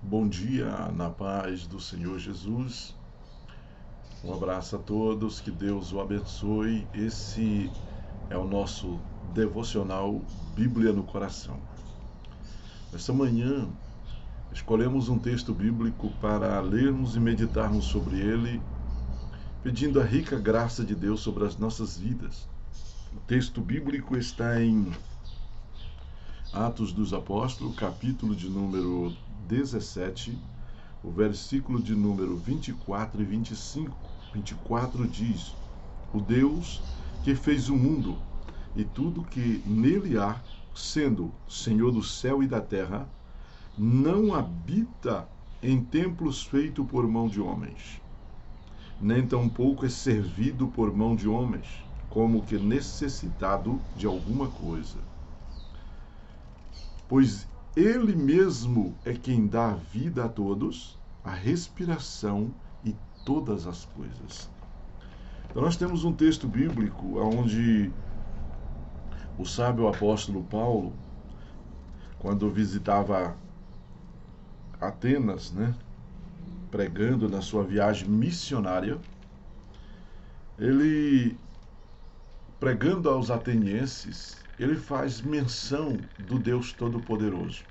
Bom dia, na paz do Senhor Jesus. Um abraço a todos, que Deus o abençoe. Esse é o nosso devocional Bíblia no Coração. Esta manhã escolhemos um texto bíblico para lermos e meditarmos sobre ele, pedindo a rica graça de Deus sobre as nossas vidas. O texto bíblico está em Atos dos Apóstolos, capítulo de número 17, o versículo de número 24 e 25. 24 diz: O Deus que fez o mundo e tudo que nele há, sendo Senhor do céu e da terra, não habita em templos feitos por mão de homens, nem tampouco é servido por mão de homens, como que necessitado de alguma coisa. Pois ele mesmo é quem dá vida a todos, a respiração e todas as coisas. Então nós temos um texto bíblico onde o sábio apóstolo Paulo, quando visitava Atenas, pregando na sua viagem missionária, ele, pregando aos atenienses, ele faz menção do Deus Todo-Poderoso.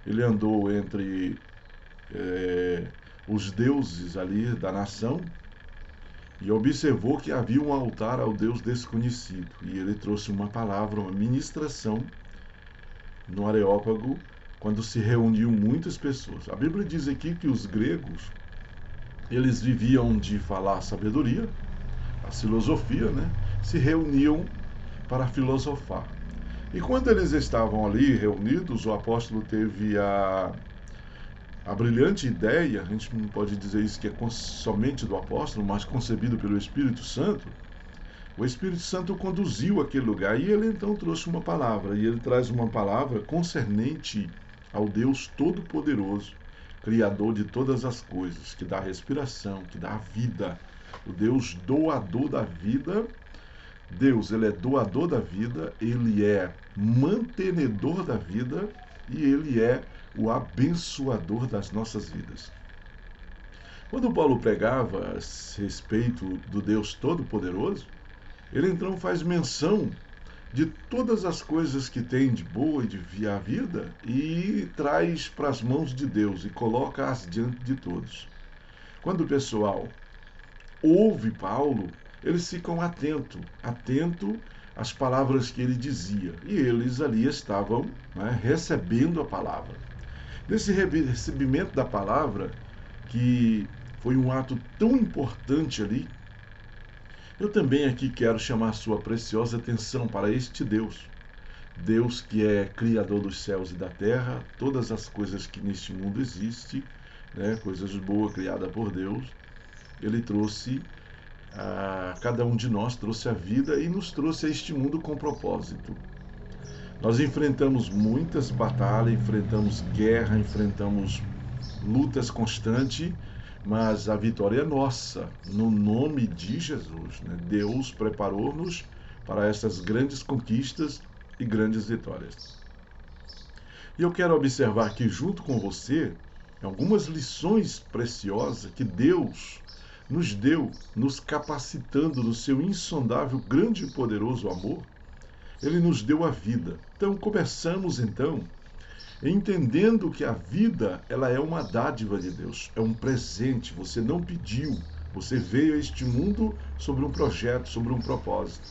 Ele andou entre os deuses ali da nação e observou que havia um altar ao Deus desconhecido. E ele trouxe uma palavra, uma ministração no Areópago, quando se reuniam muitas pessoas. A Bíblia diz aqui que os gregos, eles viviam de falar sabedoria, a filosofia, se reuniam para filosofar. E quando eles estavam ali reunidos, o apóstolo teve a brilhante ideia, a gente não pode dizer isso que é somente do apóstolo, mas concebido pelo Espírito Santo. O Espírito Santo o conduziu àquele lugar e ele então trouxe uma palavra. E ele traz uma palavra concernente ao Deus Todo-Poderoso, Criador de todas as coisas, que dá respiração, que dá vida. O Deus doador da vida. Deus, ele é doador da vida, ele é mantenedor da vida e ele é o abençoador das nossas vidas. Quando Paulo pregava a respeito do Deus Todo-Poderoso, ele então faz menção de todas as coisas que tem de boa e de via vida e traz para as mãos de Deus e coloca-as diante de todos. Quando o pessoal ouve Paulo, eles ficam atento às palavras que ele dizia. E eles ali estavam recebendo a palavra. Nesse recebimento da palavra, que foi um ato tão importante ali, eu também aqui quero chamar a sua preciosa atenção para este Deus. Deus que é Criador dos céus e da terra, todas as coisas que neste mundo existem, coisas boas criadas por Deus, ele trouxe a cada um de nós, trouxe a vida e nos trouxe a este mundo com propósito. Nós enfrentamos muitas batalhas, enfrentamos guerra, enfrentamos lutas constantes, mas a vitória é nossa, no nome de Jesus. Deus preparou-nos para essas grandes conquistas e grandes vitórias. E eu quero observar aqui junto com você algumas lições preciosas que Deus nos deu, nos capacitando no seu insondável, grande e poderoso amor. Ele nos deu a vida. Então começamos entendendo que a vida, ela é uma dádiva de Deus, é um presente, você não pediu, você veio a este mundo sobre um projeto, sobre um propósito.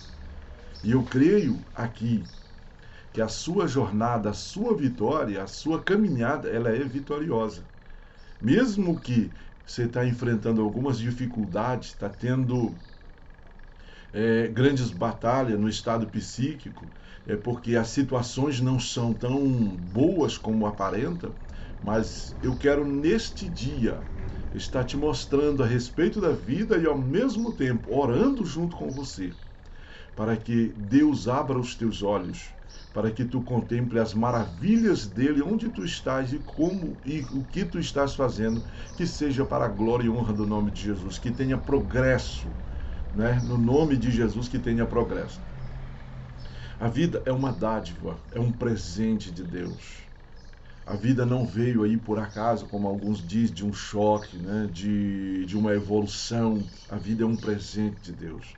E eu creio aqui que a sua jornada, a sua vitória, a sua caminhada, ela é vitoriosa. Mesmo que você está enfrentando algumas dificuldades, está tendo grandes batalhas no estado psíquico, porque as situações não são tão boas como aparenta, mas eu quero neste dia estar te mostrando a respeito da vida e ao mesmo tempo orando junto com você, para que Deus abra os teus olhos, para que tu contemple as maravilhas dele, onde tu estás e como e o que tu estás fazendo, que seja para a glória e honra do nome de Jesus, que tenha progresso, no nome de Jesus, que tenha progresso. A vida é uma dádiva, é um presente de Deus. A vida não veio aí por acaso, como alguns dizem, de um choque, né? de uma evolução. A vida é um presente de Deus.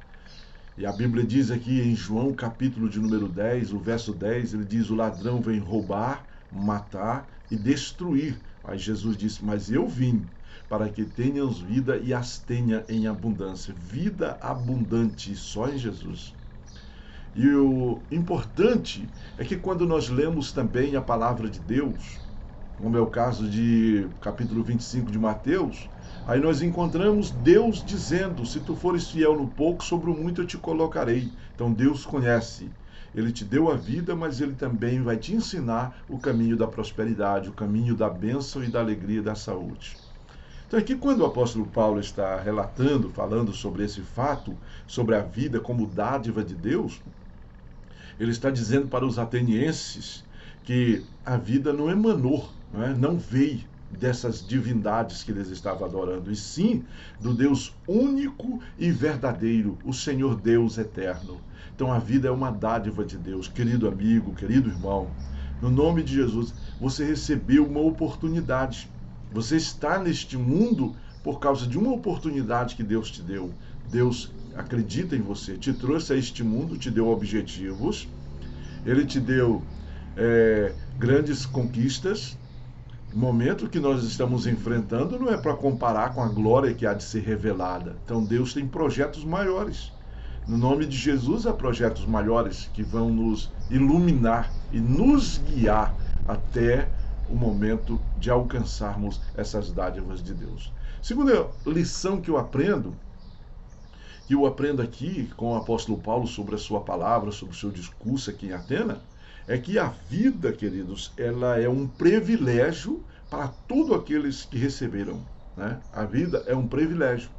E a Bíblia diz aqui em João, capítulo de número 10, o verso 10, ele diz: o ladrão vem roubar, matar e destruir. Aí Jesus disse: mas eu vim para que tenhas vida e as tenha em abundância. Vida abundante só em Jesus. E o importante é que quando nós lemos também a palavra de Deus, como é o caso de capítulo 25 de Mateus, aí nós encontramos Deus dizendo: se tu fores fiel no pouco, sobre o muito eu te colocarei. Então Deus conhece. Ele te deu a vida, mas ele também vai te ensinar o caminho da prosperidade, o caminho da bênção e da alegria e da saúde. Então aqui quando o apóstolo Paulo está relatando, falando sobre esse fato, sobre a vida como dádiva de Deus, ele está dizendo para os atenienses que a vida não emanou, não veio dessas divindades que eles estavam adorando, e sim do Deus único e verdadeiro, o Senhor Deus eterno. Então a vida é uma dádiva de Deus. Querido amigo, querido irmão, no nome de Jesus, você recebeu uma oportunidade. Você está neste mundo por causa de uma oportunidade que Deus te deu. Deus acredita em você, te trouxe a este mundo, te deu objetivos, ele te deu grandes conquistas. O momento que nós estamos enfrentando não é para comparar com a glória que há de ser revelada. Então Deus tem projetos maiores. No nome de Jesus há projetos maiores que vão nos iluminar e nos guiar até o momento de alcançarmos essas dádivas de Deus. Segunda lição que eu aprendo aqui com o apóstolo Paulo sobre a sua palavra, sobre o seu discurso aqui em Atenas, é que a vida, queridos, ela é um privilégio para todos aqueles que receberam, né? A vida é um privilégio.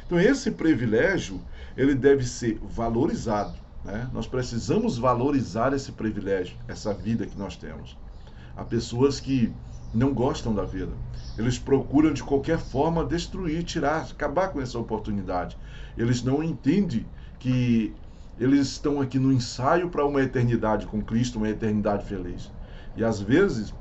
Então esse privilégio, ele deve ser valorizado, né? Nós precisamos valorizar esse privilégio, essa vida que nós temos. Há pessoas que não gostam da vida. Eles procuram de qualquer forma destruir, tirar, acabar com essa oportunidade. Eles não entendem que eles estão aqui no ensaio para uma eternidade com Cristo, uma eternidade feliz. E às vezes,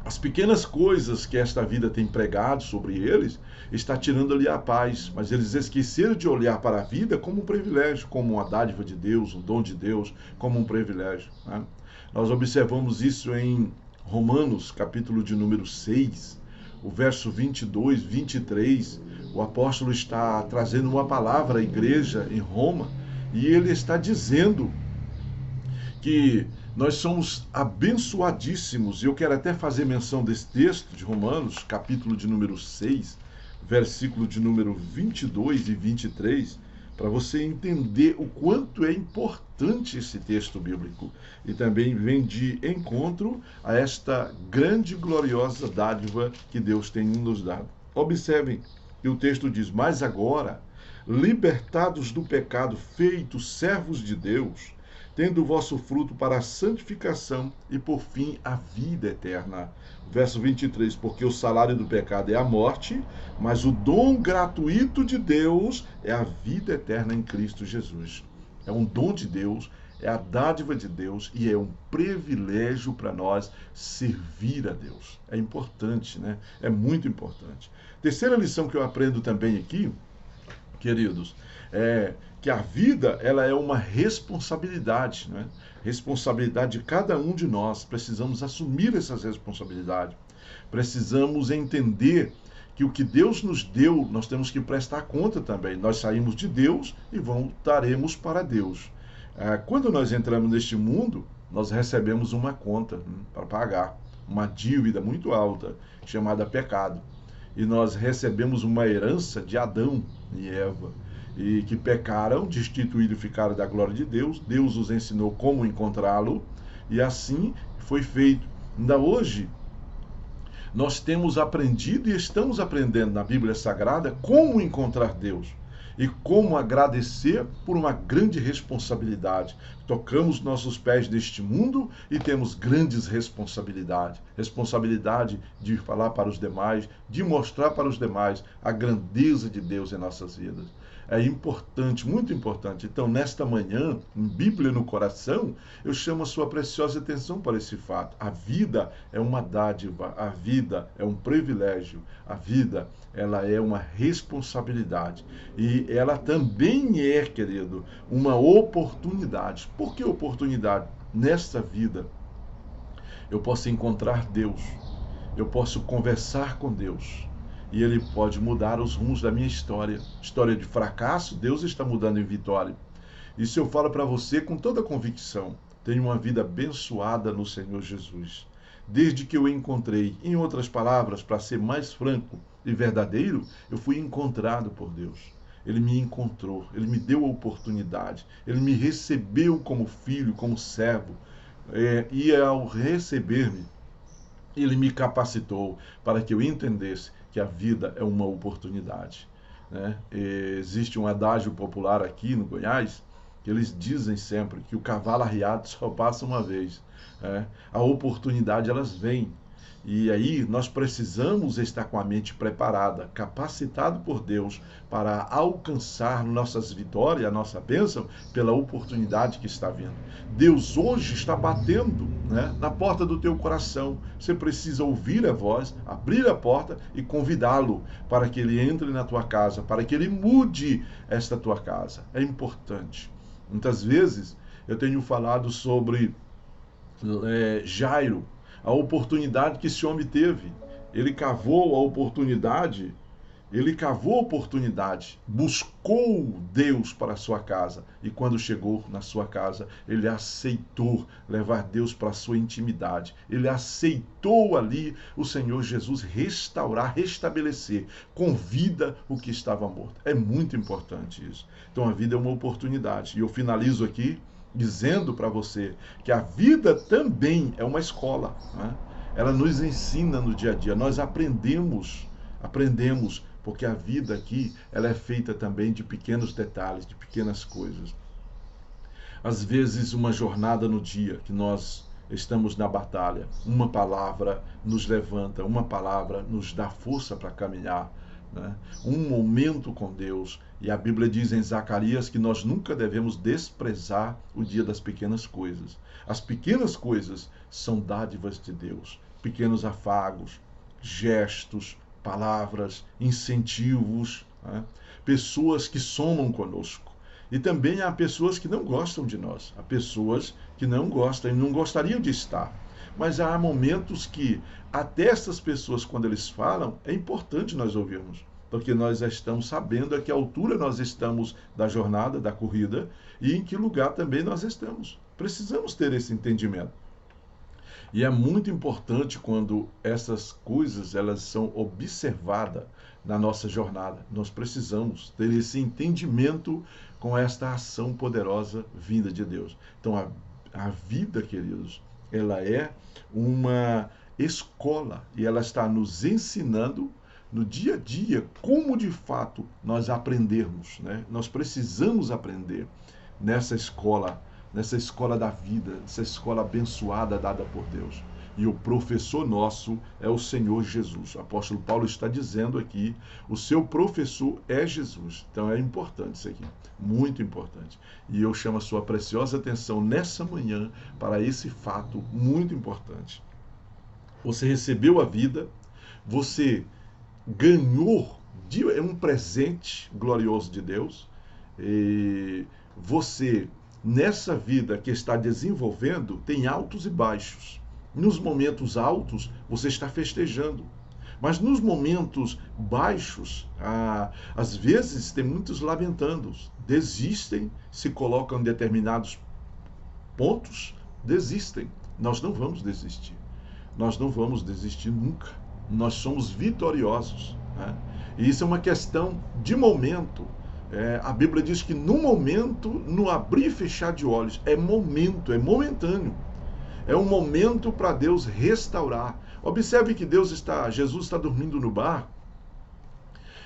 as pequenas coisas que esta vida tem pregado sobre eles, está tirando ali a paz. Mas eles esqueceram de olhar para a vida como um privilégio, como uma dádiva de Deus, um dom de Deus, como um privilégio, né? Nós observamos isso em Romanos, capítulo de número 6, o verso 22, 23. O apóstolo está trazendo uma palavra à igreja em Roma, e ele está dizendo que nós somos abençoadíssimos. E eu quero até fazer menção desse texto de Romanos, capítulo de número 6, versículo de número 22 e 23, para você entender o quanto é importante esse texto bíblico. E também vem de encontro a esta grande e gloriosa dádiva que Deus tem nos dado. Observem que o texto diz: mas agora, libertados do pecado, feitos servos de Deus, tendo o vosso fruto para a santificação e por fim a vida eterna. Verso 23, porque o salário do pecado é a morte, mas o dom gratuito de Deus é a vida eterna em Cristo Jesus. É um dom de Deus, é a dádiva de Deus e é um privilégio para nós servir a Deus. É importante, né? É muito importante. Terceira lição que eu aprendo também aqui, queridos, é que a vida, ela é uma responsabilidade, né? Responsabilidade de cada um de nós. Precisamos assumir essas responsabilidades. Precisamos entender que o que Deus nos deu, nós temos que prestar conta também. Nós saímos de Deus e voltaremos para Deus. Quando nós entramos neste mundo, nós recebemos uma conta para pagar, uma dívida muito alta, chamada pecado. E nós recebemos uma herança de Adão e Eva, e que pecaram, destituídos ficaram da glória de Deus. Deus os ensinou como encontrá-lo, e assim foi feito. Ainda hoje, nós temos aprendido e estamos aprendendo na Bíblia Sagrada como encontrar Deus e como agradecer por uma grande responsabilidade. Tocamos nossos pés neste mundo e temos grandes responsabilidades. Responsabilidade de falar para os demais, de mostrar para os demais a grandeza de Deus em nossas vidas. É importante, muito importante. Então, nesta manhã, em Bíblia no coração, eu chamo a sua preciosa atenção para esse fato. A vida é uma dádiva, a vida é um privilégio, a vida, ela é uma responsabilidade. E ela também é, querido, uma oportunidade. Por que oportunidade? Nesta vida, eu posso encontrar Deus, eu posso conversar com Deus. E Ele pode mudar os rumos da minha história. História de fracasso, Deus está mudando em vitória. Isso eu falo para você com toda convicção. Tenho uma vida abençoada no Senhor Jesus. Desde que eu encontrei, em outras palavras, para ser mais franco e verdadeiro, eu fui encontrado por Deus. Ele me encontrou, Ele me deu a oportunidade, Ele me recebeu como filho, como servo. E ao receber-me, Ele me capacitou para que eu entendesse que a vida é uma oportunidade. Né? Existe um adágio popular aqui no Goiás, que eles dizem sempre que o cavalo arriado só passa uma vez. Né? A oportunidade, elas vêm. E aí nós precisamos estar com a mente preparada, capacitado por Deus para alcançar nossas vitórias, a nossa bênção, pela oportunidade que está vindo. Deus hoje está batendo, né, na porta do teu coração. Você precisa ouvir a voz, abrir a porta e convidá-lo para que ele entre na tua casa, para que ele mude esta tua casa. É importante. Muitas vezes eu tenho falado sobre Jairo, a oportunidade que esse homem teve. Ele cavou a oportunidade, buscou Deus para a sua casa. E quando chegou na sua casa, ele aceitou levar Deus para a sua intimidade. Ele aceitou ali o Senhor Jesus restaurar, restabelecer com vida o que estava morto. É muito importante isso. Então a vida é uma oportunidade. E eu finalizo aqui dizendo para você que a vida também é uma escola, né? Ela nos ensina no dia a dia, nós aprendemos, porque a vida aqui, ela é feita também de pequenos detalhes, de pequenas coisas. Às vezes, uma jornada no dia que nós estamos na batalha, uma palavra nos levanta, uma palavra nos dá força para caminhar, né? Um momento com Deus. E a Bíblia diz em Zacarias que nós nunca devemos desprezar o dia das pequenas coisas. As pequenas coisas são dádivas de Deus. Pequenos afagos, gestos, palavras, incentivos, né? Pessoas que somam conosco. E também há pessoas que não gostam de nós. Há pessoas que não gostam e não gostariam de estar. Mas há momentos que até essas pessoas, quando eles falam, é importante nós ouvirmos. Porque nós já estamos sabendo a que altura nós estamos da jornada, da corrida, e em que lugar também nós estamos. Precisamos ter esse entendimento. E é muito importante quando essas coisas elas são observadas na nossa jornada. Nós precisamos ter esse entendimento com esta ação poderosa vinda de Deus. Então a vida, queridos, ela é uma escola e ela está nos ensinando no dia a dia como de fato nós aprendermos, né? Nós precisamos aprender nessa escola da vida, essa escola abençoada dada por Deus. E o professor nosso é o Senhor Jesus. O apóstolo Paulo está dizendo aqui, o seu professor é Jesus. Então é importante isso aqui, muito importante. E eu chamo a sua preciosa atenção nessa manhã para esse fato muito importante. Você recebeu a vida, você ganhou, é um presente glorioso de Deus, e você, nessa vida que está desenvolvendo, tem altos e baixos. Nos momentos altos, você está festejando. Mas nos momentos baixos, às vezes tem muitos lamentando, desistem, se colocam em determinados pontos, desistem. Nós não vamos desistir. Nós não vamos desistir nunca. Nós somos vitoriosos, né? E isso é uma questão de momento. A Bíblia diz que no momento, no abrir e fechar de olhos, é momento, é momentâneo. É um momento para Deus restaurar. Observe que Jesus está dormindo no barco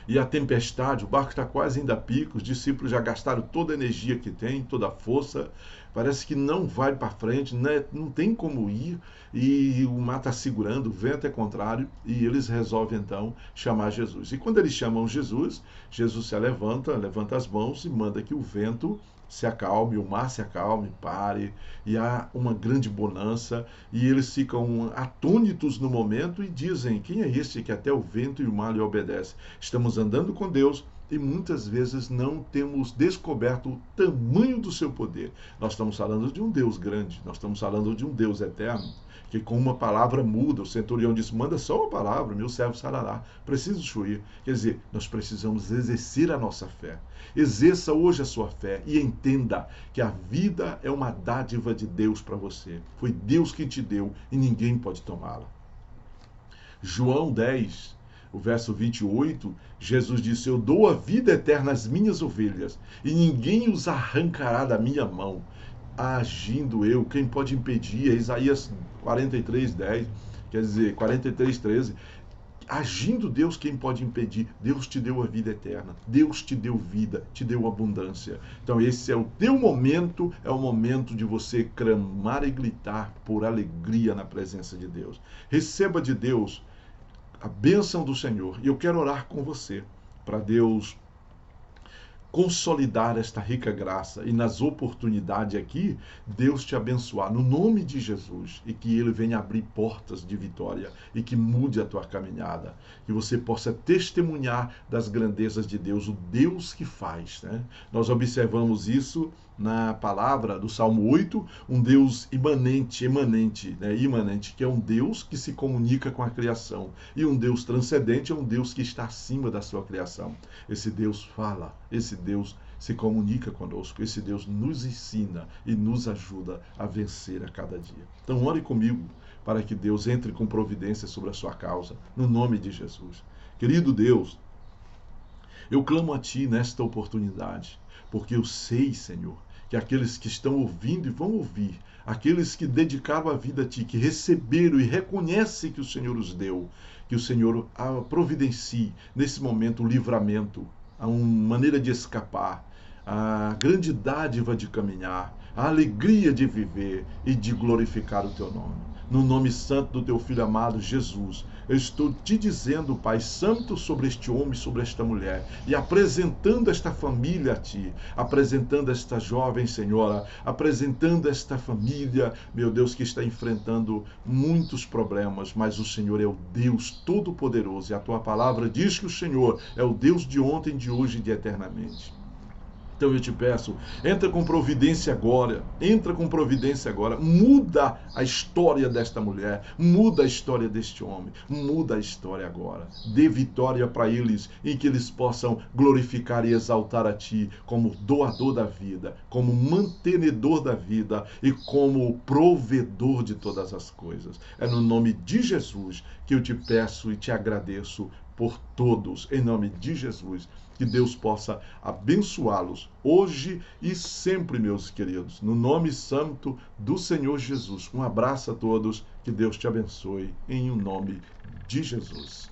e a tempestade, o barco está quase indo a pico, os discípulos já gastaram toda a energia que tem, toda a força, parece que não vai para frente, né? Não tem como ir, e o mar está segurando, o vento é contrário, e eles resolvem então chamar Jesus. E quando eles chamam Jesus, Jesus se levanta, levanta as mãos e manda que o vento se acalme, o mar se acalme, pare, e há uma grande bonança, e eles ficam atônitos no momento e dizem: quem é esse que até o vento e o mar lhe obedecem? Estamos andando com Deus e muitas vezes não temos descoberto o tamanho do seu poder. Nós estamos falando de um Deus grande, nós estamos falando de um Deus eterno, que com uma palavra muda. O centurião disse: manda só uma palavra, meu servo sarará. Preciso chuir. Quer dizer, nós precisamos exercer a nossa fé. Exerça hoje a sua fé e entenda que a vida é uma dádiva de Deus para você. Foi Deus que te deu e ninguém pode tomá-la. João 10, o verso 28, Jesus disse: eu dou a vida eterna às minhas ovelhas e ninguém os arrancará da minha mão. Agindo eu, quem pode impedir? É Isaías 43:10, quer dizer, 43:13. Agindo Deus, quem pode impedir? Deus te deu a vida eterna, Deus te deu vida, te deu abundância. Então esse é o teu momento, é o momento de você clamar e gritar por alegria na presença de Deus. Receba de Deus a bênção do Senhor. E eu quero orar com você para Deus consolidar esta rica graça e nas oportunidades aqui, Deus te abençoar no nome de Jesus e que Ele venha abrir portas de vitória e que mude a tua caminhada, que você possa testemunhar das grandezas de Deus, o Deus que faz, né? Nós observamos isso na palavra do Salmo 8, um Deus imanente, que é um Deus que se comunica com a criação, e um Deus transcendente é um Deus que está acima da sua criação. Esse Deus fala, esse Deus se comunica conosco, esse Deus nos ensina e nos ajuda a vencer a cada dia. Então ore comigo para que Deus entre com providência sobre a sua causa, no nome de Jesus. Querido Deus, eu clamo a Ti nesta oportunidade, porque eu sei, Senhor, que aqueles que estão ouvindo e vão ouvir, aqueles que dedicaram a vida a Ti, que receberam e reconhecem que o Senhor os deu, que o Senhor providencie nesse momento o livramento, a uma maneira de escapar, a grande dádiva de caminhar, a alegria de viver e de glorificar o Teu nome. No nome santo do Teu Filho amado, Jesus, eu estou Te dizendo, Pai Santo, sobre este homem, sobre esta mulher, e apresentando esta família a Ti, apresentando esta jovem senhora, apresentando esta família, meu Deus, que está enfrentando muitos problemas, mas o Senhor é o Deus Todo-Poderoso, e a Tua palavra diz que o Senhor é o Deus de ontem, de hoje e de eternamente. Então eu te peço, entra com providência agora, muda a história desta mulher, muda a história deste homem, muda a história agora. Dê vitória para eles, em que eles possam glorificar e exaltar a Ti como doador da vida, como mantenedor da vida e como provedor de todas as coisas. É no nome de Jesus que eu te peço e te agradeço por todos, em nome de Jesus. Que Deus possa abençoá-los hoje e sempre, meus queridos, no nome santo do Senhor Jesus. Um abraço a todos, que Deus te abençoe, em nome de Jesus.